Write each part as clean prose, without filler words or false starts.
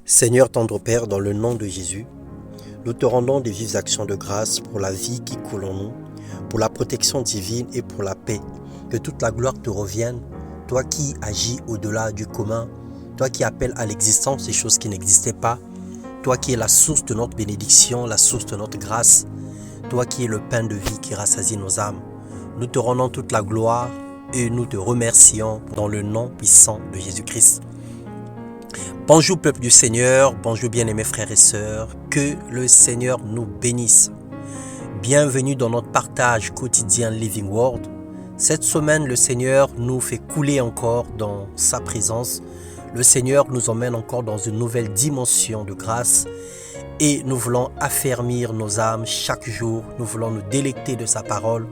Seigneur tendre Père, dans le nom de Jésus, nous te rendons des vives actions de grâce pour la vie qui coule en nous, pour la protection divine et pour la paix. Que toute la gloire te revienne, toi qui agis au-delà du commun, toi qui appelles à l'existence des choses qui n'existaient pas, toi qui es la source de notre bénédiction, la source de notre grâce, toi qui es le pain de vie qui rassasie nos âmes. Nous te rendons toute la gloire et nous te remercions dans le nom puissant de Jésus-Christ. Bonjour peuple du Seigneur, bonjour bien-aimés frères et sœurs, que le Seigneur nous bénisse. Bienvenue dans notre partage quotidien Living Word. Cette semaine, le Seigneur nous fait couler encore dans sa présence. Le Seigneur nous emmène encore dans une nouvelle dimension de grâce et nous voulons affermir nos âmes chaque jour. Nous voulons nous délecter de sa parole.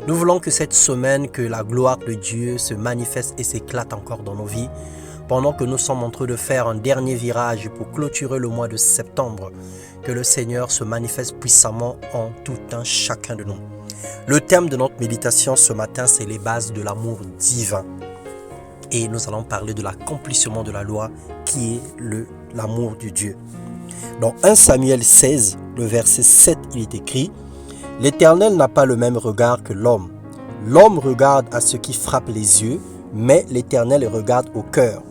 Nous voulons que cette semaine, que la gloire de Dieu se manifeste et s'éclate encore dans nos vies. Pendant que nous sommes en train de faire un dernier virage pour clôturer le mois de septembre, que le Seigneur se manifeste puissamment en tout un chacun de nous. Le thème de notre méditation ce matin, c'est les bases de l'amour divin. Et nous allons parler de l'accomplissement de la loi qui est l'amour de Dieu. Dans 1 Samuel 16, le verset 7, il est écrit « L'Éternel n'a pas le même regard que l'homme. L'homme regarde à ce qui frappe les yeux, mais l'Éternel regarde au cœur. »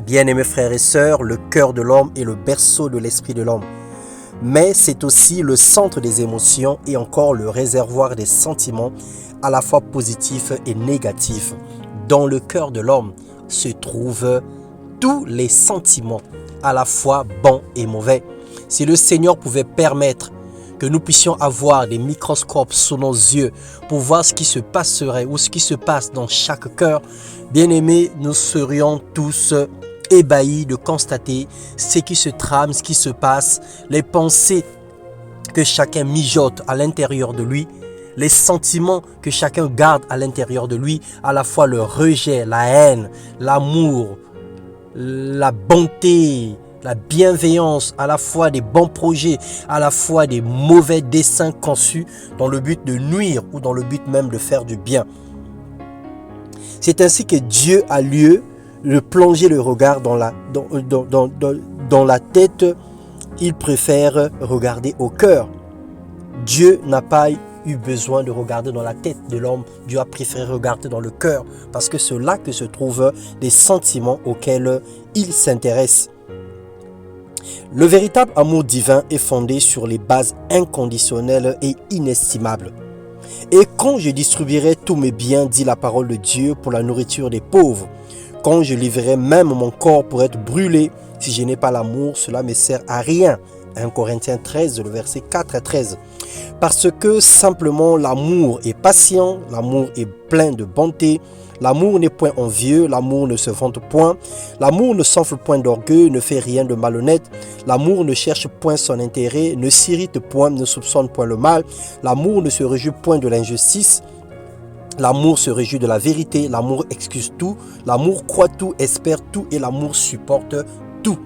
Bien-aimés frères et sœurs, le cœur de l'homme est le berceau de l'esprit de l'homme. Mais c'est aussi le centre des émotions et encore le réservoir des sentiments à la fois positifs et négatifs. Dans le cœur de l'homme se trouvent tous les sentiments, à la fois bons et mauvais. Si le Seigneur pouvait permettre que nous puissions avoir des microscopes sous nos yeux pour voir ce qui se passerait ou ce qui se passe dans chaque cœur, bien-aimés, nous serions tous ébahis de constater ce qui se trame, ce qui se passe, les pensées que chacun mijote à l'intérieur de lui, les sentiments que chacun garde à l'intérieur de lui, à la fois le rejet, la haine, l'amour, la bonté, la bienveillance, à la fois des bons projets, à la fois des mauvais desseins conçus dans le but de nuire ou dans le but même de faire du bien. C'est ainsi que Dieu a lieu de plonger le regard dans la tête. Il préfère regarder au cœur. Dieu n'a pas eu besoin de regarder dans la tête de l'homme. Dieu a préféré regarder dans le cœur parce que c'est là que se trouvent des sentiments auxquels il s'intéresse. Le véritable amour divin est fondé sur les bases inconditionnelles et inestimables. Et quand je distribuerai tous mes biens, dit la parole de Dieu, pour la nourriture des pauvres, quand je livrerai même mon corps pour être brûlé, si je n'ai pas l'amour, cela ne me sert à rien. 1 Corinthiens 13, le verset 4 à 13. Parce que simplement l'amour est patient, l'amour est plein de bonté, l'amour n'est point envieux, l'amour ne se vante point, l'amour ne s'enfle point d'orgueil, ne fait rien de malhonnête, l'amour ne cherche point son intérêt, ne s'irrite point, ne soupçonne point le mal, l'amour ne se réjouit point de l'injustice, l'amour se réjouit de la vérité, l'amour excuse tout, l'amour croit tout, espère tout et l'amour supporte tout.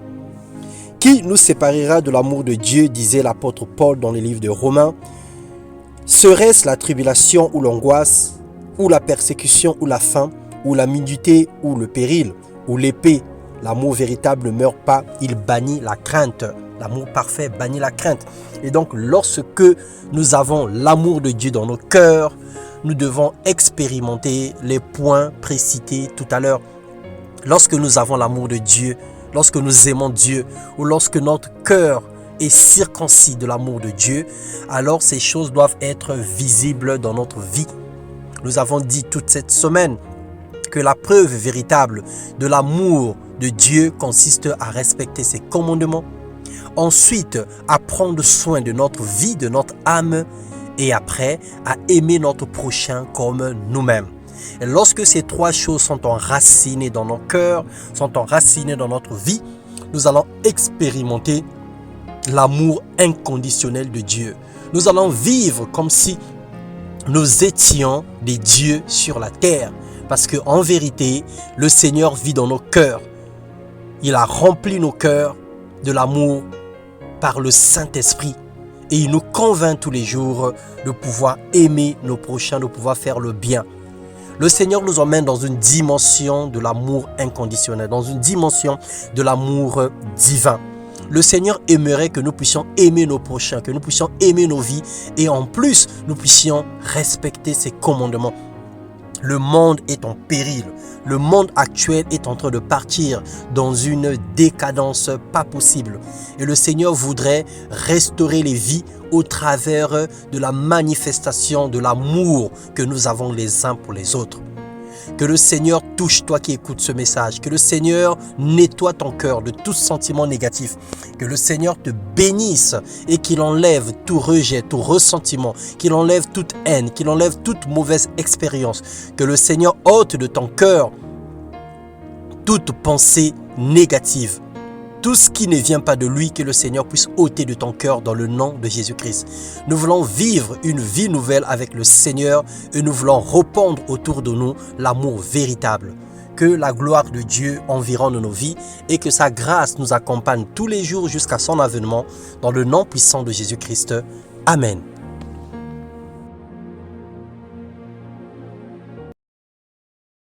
Qui nous séparera de l'amour de Dieu, disait l'apôtre Paul dans le livre de Romains. Serait-ce la tribulation ou l'angoisse, ou la persécution ou la faim, ou la nudité ou le péril, ou l'épée? L'amour véritable ne meurt pas, il bannit la crainte. L'amour parfait bannit la crainte. Et donc lorsque nous avons l'amour de Dieu dans nos cœurs, nous devons expérimenter les points précités tout à l'heure. Lorsque nous avons l'amour de Dieu, lorsque nous aimons Dieu, ou lorsque notre cœur est circoncis de l'amour de Dieu, alors ces choses doivent être visibles dans notre vie. Nous avons dit toute cette semaine que la preuve véritable de l'amour de Dieu consiste à respecter ses commandements, ensuite à prendre soin de notre vie, de notre âme, et après à aimer notre prochain comme nous-mêmes. Et lorsque ces trois choses sont enracinées dans nos cœurs, sont enracinées dans notre vie, nous allons expérimenter l'amour inconditionnel de Dieu. Nous allons vivre comme si nous étions des dieux sur la terre. Parce qu'en vérité, le Seigneur vit dans nos cœurs. Il a rempli nos cœurs de l'amour par le Saint-Esprit. Et il nous convainc tous les jours de pouvoir aimer nos prochains, de pouvoir faire le bien. Le Seigneur nous emmène dans une dimension de l'amour inconditionnel, dans une dimension de l'amour divin. Le Seigneur aimerait que nous puissions aimer nos prochains, que nous puissions aimer nos vies et en plus, nous puissions respecter ses commandements. Le monde est en péril. Le monde actuel est en train de partir dans une décadence pas possible. Et le Seigneur voudrait restaurer les vies au travers de la manifestation de l'amour que nous avons les uns pour les autres. Que le Seigneur touche toi qui écoutes ce message. Que le Seigneur nettoie ton cœur de tout sentiment négatif. Que le Seigneur te bénisse et qu'il enlève tout rejet, tout ressentiment. Qu'il enlève toute haine, qu'il enlève toute mauvaise expérience. Que le Seigneur ôte de ton cœur toute pensée négative. Tout ce qui ne vient pas de lui, que le Seigneur puisse ôter de ton cœur dans le nom de Jésus-Christ. Nous voulons vivre une vie nouvelle avec le Seigneur et nous voulons répandre autour de nous l'amour véritable. Que la gloire de Dieu environne nos vies et que sa grâce nous accompagne tous les jours jusqu'à son avènement dans le nom puissant de Jésus-Christ. Amen.